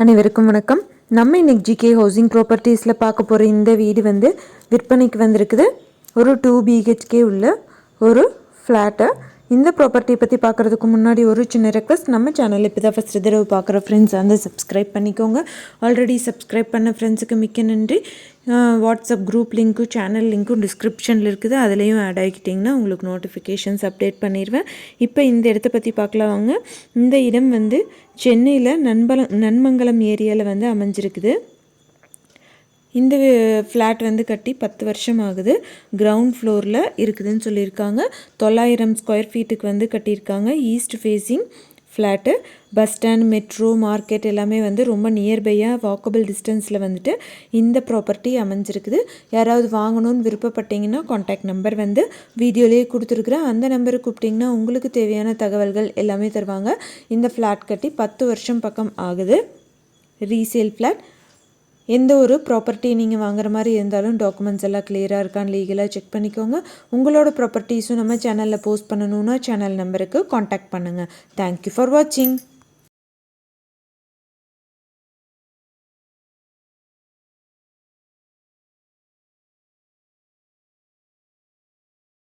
அனைவருக்கும் வணக்கம். நம்ம இன்னைக்கு ஜிகே ஹவுசிங் ப்ராப்பர்ட்டிஸில் பார்க்க போகிற இந்த வீடு வந்து விற்பனைக்கு வந்திருக்குது. ஒரு 2 BHK உள்ள ஒரு ஃப்ளாட்டு. இந்த ப்ராப்பர்ட்டியை பற்றி பார்க்குறதுக்கு முன்னாடி ஒரு சின்ன ரெக்வஸ்ட், நம்ம சேனல் இப்போ தான் ஃபஸ்ட் தடவை பார்க்குற ஃப்ரெண்ட்ஸ் வந்து சப்ஸ்கிரைப் பண்ணிக்கோங்க. ஆல்ரெடி சப்ஸ்கிரைப் பண்ண ஃப்ரெண்ட்ஸுக்கு மிக்க நன்றி. வாட்ஸ்அப் குரூப் லிங்க்கும் சேனல் லிங்க்கும் டிஸ்கிரிப்ஷனில் இருக்குது, அதுலேயும் ஆட் ஆகிக்கிட்டிங்கன்னா உங்களுக்கு நோட்டிஃபிகேஷன்ஸ் அப்டேட் பண்ணிடுவேன். இப்போ இந்த இடத்த பற்றி பார்க்கலாம் வாங்க. இந்த இடம் வந்து சென்னையில் நன்மங்கலம் ஏரியாவில் வந்து அமைஞ்சிருக்குது. இந்த ஃப்ளாட் வந்து கட்டி 10 வருஷம் ஆகுது. கிரவுண்ட் ஃப்ளோரில் இருக்குதுன்னு சொல்லியிருக்காங்க. 900 ஸ்கொயர் ஃபீட்டுக்கு வந்து கட்டியிருக்காங்க. East facing flat. Bus stand, metro, market எல்லாமே வந்து ரொம்ப நியர்பையாக வாக்கபிள் டிஸ்டன்ஸில் வந்துட்டு இந்த ப்ராப்பர்ட்டி அமைஞ்சிருக்குது. யாராவது வாங்கணும்னு விருப்பப்பட்டீங்கன்னா காண்டாக்ட் நம்பர் வந்து வீடியோலேயே கொடுத்துருக்குறேன். அந்த நம்பருக்கு கூப்பிட்டிங்கன்னா உங்களுக்கு தேவையான தகவல்கள் எல்லாமே தருவாங்க. இந்த ஃப்ளாட் கட்டி 10 வருஷம் பக்கம் ஆகுது. Resale flat. எந்த ஒரு ப்ராப்பர்ட்டி நீங்கள் வாங்குற மாதிரி இருந்தாலும் டாக்குமெண்ட்ஸ் எல்லாம் கிளியராக இருக்கான்னு லீகலாக செக் பண்ணிக்கோங்க. உங்களோட ப்ராப்பர்ட்டிஸும் நம்ம சேனலில் போஸ்ட் பண்ணணுன்னா சேனல் நம்பருக்கு காண்டாக்ட் பண்ணுங்கள். தேங்க்யூ ஃபார் வாட்சிங்.